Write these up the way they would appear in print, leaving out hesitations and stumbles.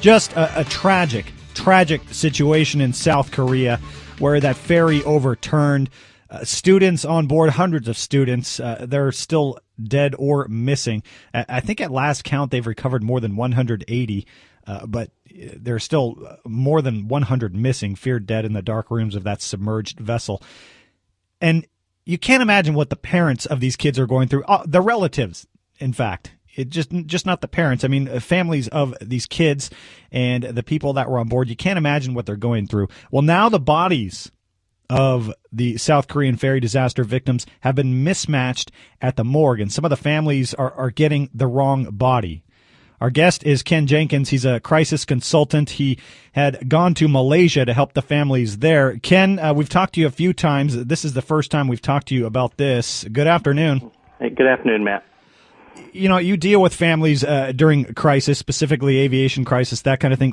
Just a tragic situation in South Korea where that ferry overturned. Students on board, hundreds of students, they're still dead or missing. I think at last count they've recovered more than 180, but there's still more than 100 missing, feared dead in the dark rooms of that submerged vessel. And you can't imagine what the parents of these kids are going through. The relatives, in fact. It just not the parents. I mean, families of these kids and the people that were on board. You can't imagine what they're going through. Well, now the bodies of the South Korean ferry disaster victims have been mismatched at the morgue, and some of the families are getting the wrong body. Our guest is Ken Jenkins. He's a crisis consultant. He had gone to Malaysia to help the families there. Ken, we've talked to you a few times. This is the first time we've talked to you about this. Good afternoon. Hey, good afternoon, Matt. You know, you deal with families during crisis, specifically aviation crisis, that kind of thing.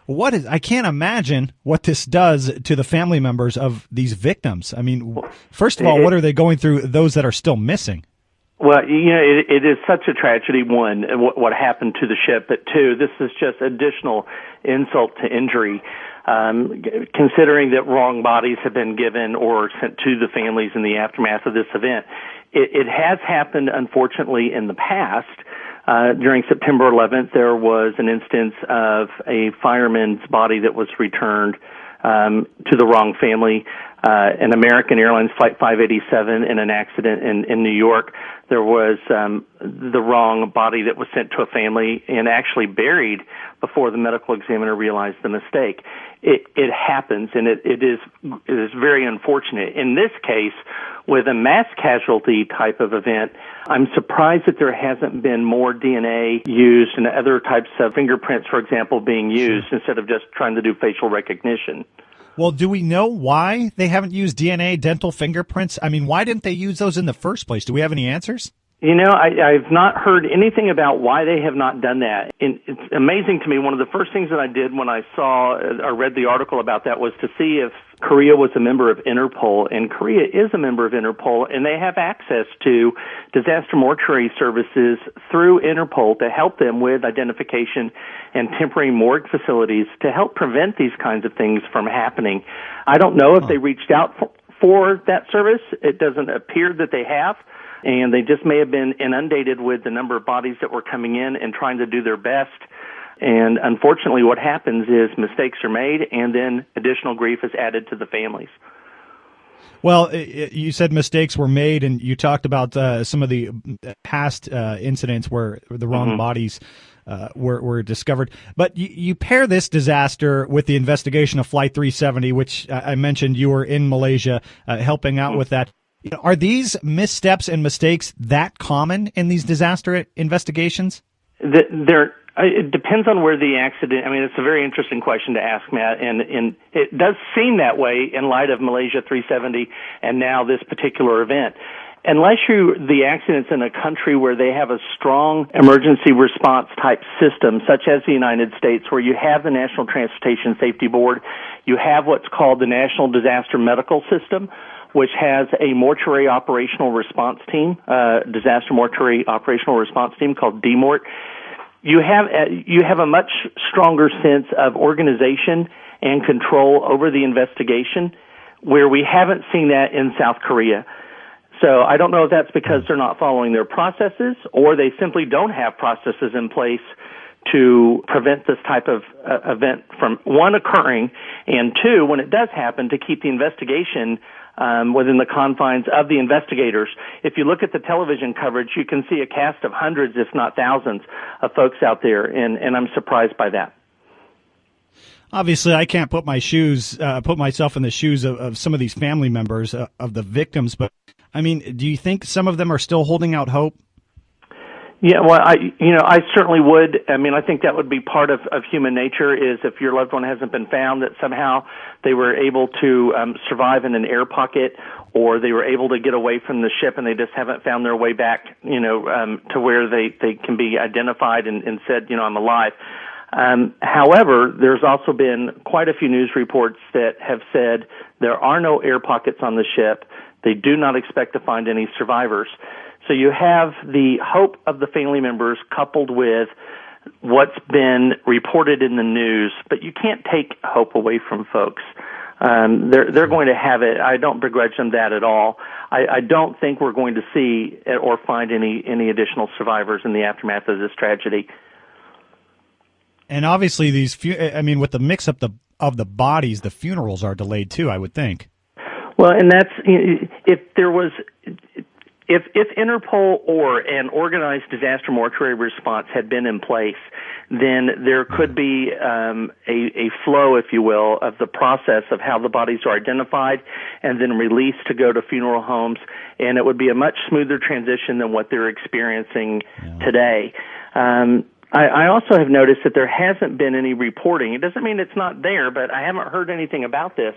What is? I can't imagine what this does to the family members of these victims. I mean, first of all, what are they going through? Those that are still missing. Well, you know, it is such a tragedy. One, what happened to the ship, but two, this is just additional insult to injury. Considering that wrong bodies have been given or sent to the families in the aftermath of this event. It has happened, unfortunately, in the past. During September 11th, there was an instance of a fireman's body that was returned to the wrong family. An American Airlines Flight 587 in an accident in New York, there was the wrong body that was sent to a family and actually buried before the medical examiner realized the mistake. It happens, and it is very unfortunate. In this case, with a mass casualty type of event, I'm surprised that there hasn't been more DNA used and other types of fingerprints, for example, being used instead of just trying to do facial recognition. Well, do we know why they haven't used DNA, dental fingerprints? I mean, why didn't they use those in the first place? Do we have any answers? You know, I've not heard anything about why they have not done that. And it's amazing to me. One of the first things that I did when I saw or read the article about that was to see if Korea was a member of Interpol. And Korea is a member of Interpol, and they have access to disaster mortuary services through Interpol to help them with identification and temporary morgue facilities to help prevent these kinds of things from happening. I don't know if they reached out for that service. It doesn't appear that they have. And they just may have been inundated with the number of bodies that were coming in and trying to do their best. And unfortunately, what happens is mistakes are made, and then additional grief is added to the families. Well, you said mistakes were made, and you talked about some of the past incidents where the wrong bodies were discovered. But you pair this disaster with the investigation of Flight 370, which I mentioned you were in Malaysia helping out with that. Are these missteps and mistakes that common in these disaster investigations? It depends on where the accident. I mean, it's a very interesting question to ask, Matt, and it does seem that way in light of Malaysia 370 and now this particular event. Unless the accident's in a country where they have a strong emergency response type system, such as the United States, where you have the National Transportation Safety Board, you have what's called the National Disaster Medical System, which has a mortuary operational response team, disaster mortuary operational response team called DMORT. You have a much stronger sense of organization and control over the investigation, where we haven't seen that in South Korea. So I don't know if that's because they're not following their processes, or they simply don't have processes in place to prevent this type of event from, one, occurring, and two, when it does happen, to keep the investigation within the confines of the investigators. If you look at the television coverage, you can see a cast of hundreds, if not thousands, of folks out there, and I'm surprised by that. Obviously, I can't put myself in the shoes of some of these family members of the victims, but I mean, do you think some of them are still holding out hope? Yeah, well, I certainly would. I mean, I think that would be part of human nature, is if your loved one hasn't been found, that somehow they were able to survive in an air pocket, or they were able to get away from the ship and they just haven't found their way back, to where they can be identified and said, I'm alive. However, there's also been quite a few news reports that have said there are no air pockets on the ship. They do not expect to find any survivors. So you have the hope of the family members coupled with what's been reported in the news, but you can't take hope away from folks. They're going to have it. I don't begrudge them that at all. I don't think we're going to see or find any additional survivors in the aftermath of this tragedy. And obviously, with the mix-up of the bodies, the funerals are delayed too, I would think. Well, and that's if Interpol or an organized disaster mortuary response had been in place, then there could be a flow, if you will, of the process of how the bodies are identified and then released to go to funeral homes, and it would be a much smoother transition than what they're experiencing today. I also have noticed that there hasn't been any reporting. It doesn't mean it's not there, but I haven't heard anything about this,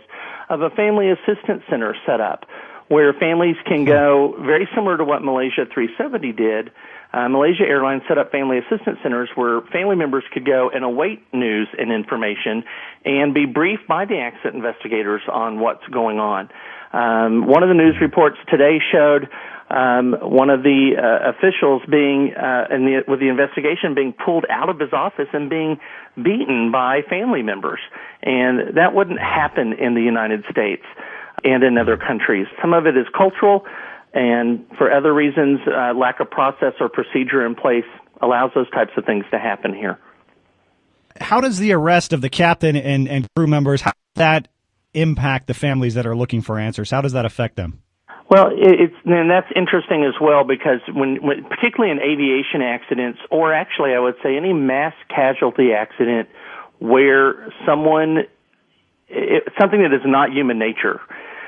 of a family assistance center set up where families can go, very similar to what Malaysia 370 did. Malaysia Airlines set up family assistance centers where family members could go and await news and information and be briefed by the accident investigators on what's going on. One of the news reports today showed one of the officials with the investigation being pulled out of his office and being beaten by family members. And that wouldn't happen in the United States and in other countries. Some of it is cultural, and for other reasons, lack of process or procedure in place allows those types of things to happen here. How does the arrest of the captain and crew members, how does that impact the families that are looking for answers? How does that affect them? Well, and that's interesting as well, because when particularly in aviation accidents, or actually I would say any mass casualty accident where something that is not human nature,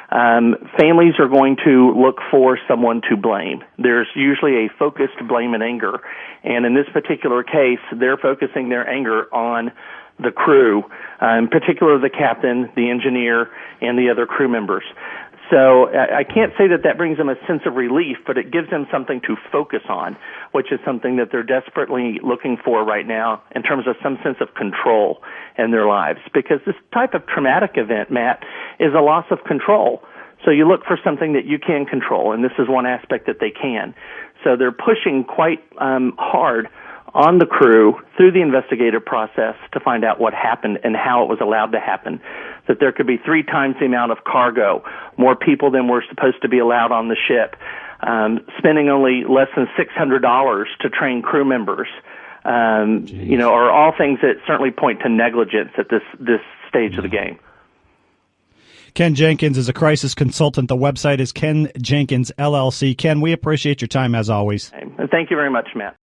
families are going to look for someone to blame. There's usually a focused blame and anger, and in this particular case, they're focusing their anger on the crew, in particular the captain, the engineer, and the other crew members. So I can't say that brings them a sense of relief, but it gives them something to focus on, which is something that they're desperately looking for right now in terms of some sense of control in their lives. Because this type of traumatic event, Matt, is a loss of control. So you look for something that you can control, and this is one aspect that they can. So they're pushing quite hard on the crew through the investigative process to find out what happened and how it was allowed to happen. That there could be 3 times the amount of cargo, more people than were supposed to be allowed on the ship, spending only less than $600 to train crew members, are all things that certainly point to negligence at this stage of the game. Ken Jenkins is a crisis consultant. The website is Ken Jenkins, L.L.C. Ken, we appreciate your time as always. Thank you very much, Matt.